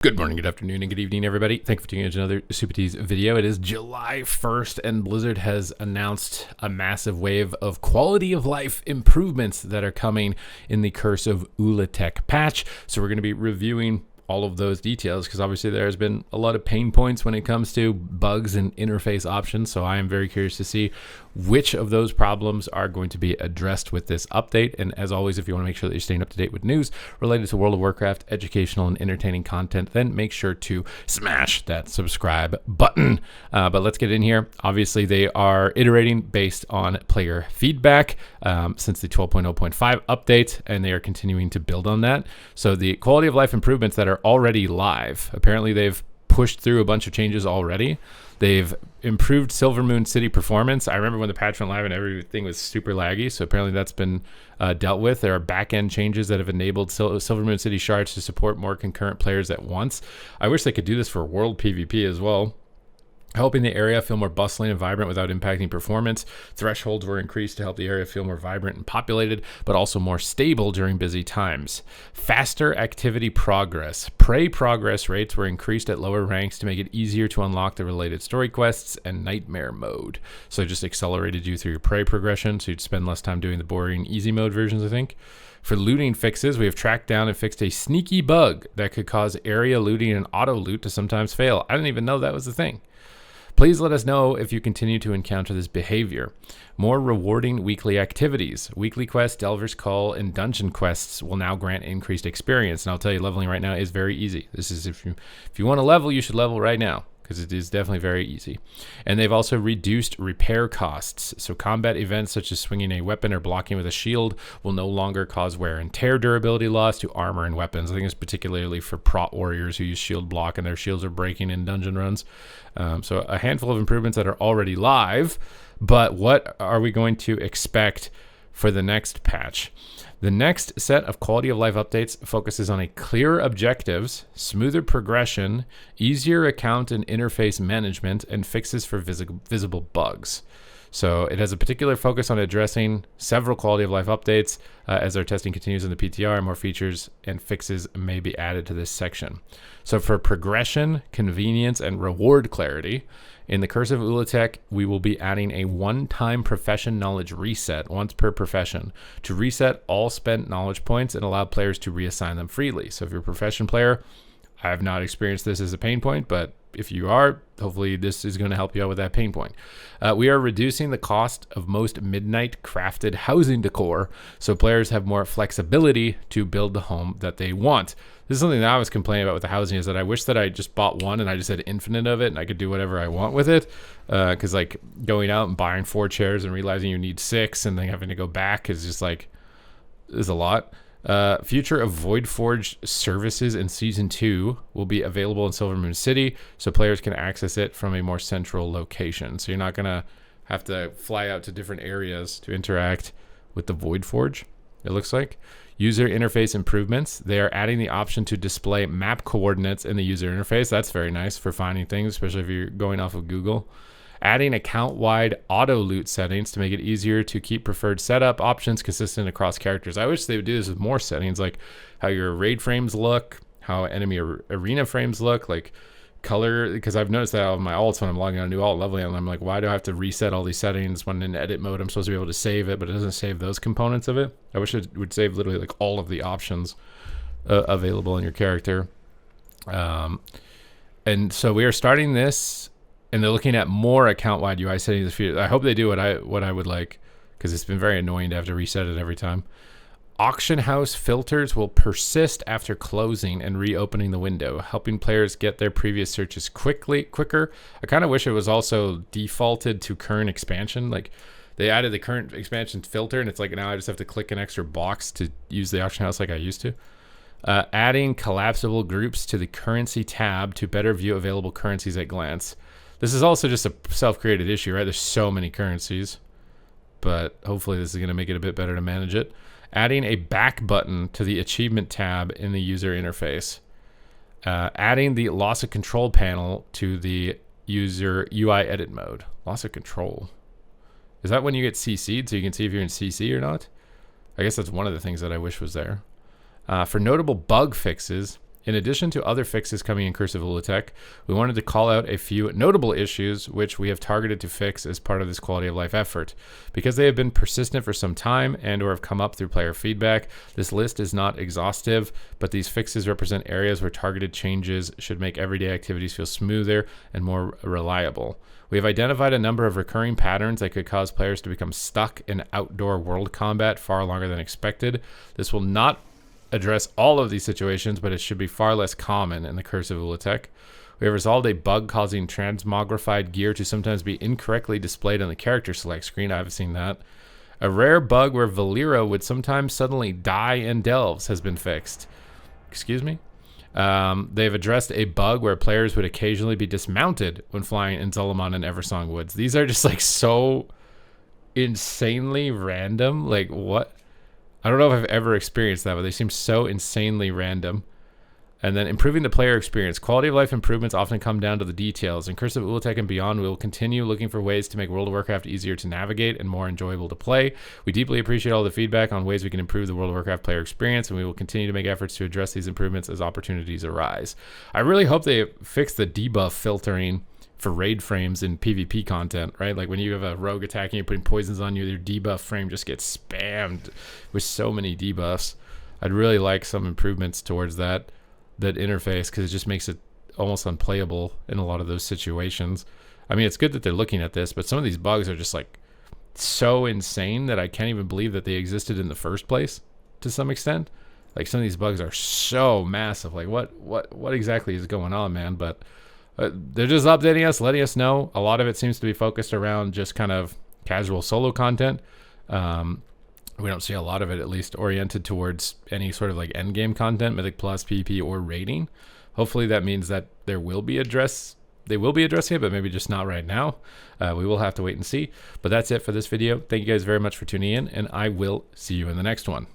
Good morning, good afternoon, and good evening, everybody. Thank you for tuning in to another Supatease video. It is July 1st, and Blizzard has announced a massive wave of quality of life improvements that are coming in the Curse of ula'tek patch. So we're going to be reviewing all of those details because obviously there's been a lot of pain points when it comes to bugs and interface options. So I am very curious to see which of those problems are going to be addressed with this update. And as always, if you want to make sure that you're staying up to date with news related to World of Warcraft, educational and entertaining content, then make sure to smash that subscribe button. But let's get in here. Obviously, they are iterating based on player feedback since the 12.0.5 update, and they are continuing to build on that. So the quality of life improvements that are already live, apparently they've pushed through a bunch of changes already. They've improved Silvermoon City performance. I remember when the patch went live and everything was super laggy, so apparently that's been dealt with. There are back-end changes that have enabled Silvermoon City shards to support more concurrent players at once. I wish they could do this for world PvP as well, helping the area feel more bustling and vibrant without impacting performance. Thresholds were increased to help the area feel more vibrant and populated, but also more stable during busy times. Faster activity progress. Prey progress rates were increased at lower ranks to make it easier to unlock the related story quests and nightmare mode. So it just accelerated you through your prey progression, so you'd spend less time doing the boring easy mode versions, I think. For looting fixes, we have tracked down and fixed a sneaky bug that could cause area looting and auto loot to sometimes fail. I didn't even know that was a thing. Please let us know if you continue to encounter this behavior. More rewarding weekly activities. Weekly quests, Delver's Call, and dungeon quests will now grant increased experience. And I'll tell you, leveling right now is very easy. This is if you want to level, you should level right now, because it is definitely very easy. And they've also reduced repair costs. So combat events such as swinging a weapon or blocking with a shield will no longer cause wear and tear durability loss to armor and weapons. I think it's particularly for prot warriors who use shield block and their shields are breaking in dungeon runs. So a handful of improvements that are already live, but what are we going to expect for the next patch? The next set of quality of life updates focuses on clearer objectives, smoother progression, easier account and interface management, and fixes for visible bugs. So it has a particular focus on addressing several quality of life updates. As our testing continues in the PTR, more features and fixes may be added to this section. So for progression, convenience, and reward clarity, in the Curse of ula'tek, we will be adding a one-time profession knowledge reset once per profession to reset all spent knowledge points and allow players to reassign them freely. So if you're a profession player, I have not experienced this as a pain point, but if you are, hopefully this is going to help you out with that pain point. We are reducing the cost of most midnight crafted housing decor, so players have more flexibility to build the home that they want. This is something that I was complaining about with the housing, is that I wish that I just bought one and I just had infinite of it and I could do whatever I want with it. Because like going out and buying 4 chairs and realizing you need 6 and then having to go back is just like, is a lot. Future of Voidforge services in Season 2 will be available in Silvermoon City, so players can access it from a more central location. So you're not going to have to fly out to different areas to interact with the Voidforge, it looks like. User interface improvements. They are adding the option to display map coordinates in the user interface. That's very nice for finding things, especially if you're going off of Google. Adding account-wide auto-loot settings to make it easier to keep preferred setup options consistent across characters. I wish they would do this with more settings, like how your raid frames look, how enemy arena frames look, like color, because I've noticed that on my alts when I'm logging on a new alt leveling, and I'm like, why do I have to reset all these settings when in edit mode I'm supposed to be able to save it, but it doesn't save those components of it. I wish it would save literally like all of the options available in your character. And so we are starting this, and they're looking at more account-wide UI settings. I hope they do what I would like, because it's been very annoying to have to reset it every time. Auction house filters will persist after closing and reopening the window, helping players get their previous searches quicker. I kind of wish it was also defaulted to current expansion. Like they added the current expansion filter, and it's like now I just have to click an extra box to use the auction house like I used to. Adding collapsible groups to the currency tab to better view available currencies at glance. This is also just a self-created issue, right? There's so many currencies, but hopefully this is going to make it a bit better to manage it. Adding a back button to the achievement tab in the user interface. Adding the loss of control panel to the user UI edit mode. Loss of control. Is that when you get CC'd so you can see if you're in CC or not? I guess that's one of the things that I wish was there. For notable bug fixes, In addition to other fixes coming in Curse of ula'tek, we wanted to call out a few notable issues which we have targeted to fix as part of this quality of life effort. Because they have been persistent for some time and or have come up through player feedback, this list is not exhaustive, but these fixes represent areas where targeted changes should make everyday activities feel smoother and more reliable. We have identified a number of recurring patterns that could cause players to become stuck in outdoor world combat far longer than expected. This will not address all of these situations, but it should be far less common in the Curse of ula'tek. We have resolved a bug causing transmogrified gear to sometimes be incorrectly displayed on the character select screen. I haven't seen that. A rare bug where Valera would sometimes suddenly die in delves has been fixed. Excuse me? They've addressed a bug where players would occasionally be dismounted when flying in Zulaman and Eversong Woods. These are just like so insanely random. Like what? I don't know if I've ever experienced that, but they seem so insanely random. And then improving the player experience. Quality of life improvements often come down to the details. In Curse of ula'tek and beyond, we will continue looking for ways to make World of Warcraft easier to navigate and more enjoyable to play. We deeply appreciate all the feedback on ways we can improve the World of Warcraft player experience, and we will continue to make efforts to address these improvements as opportunities arise. I really hope they fix the debuff filtering for raid frames in PvP content, right? Like when you have a rogue attacking, you're putting poisons on you, their debuff frame just gets spammed with so many debuffs. I'd really like some improvements towards that interface, because it just makes it almost unplayable in a lot of those situations. I mean, it's good that they're looking at this, but some of these bugs are just like so insane that I can't even believe that they existed in the first place to some extent. Like some of these bugs are so massive. Like what exactly is going on, man? But they're just updating us, letting us know. A lot of it seems to be focused around just kind of casual solo content. We don't see a lot of it, at least, oriented towards any sort of like end game content, Mythic Plus, PvP, or raiding. Hopefully that means that they will be addressing it, but maybe just not right now. We will have to wait and see. But that's it for this video. Thank you guys very much for tuning in, and I will see you in the next one.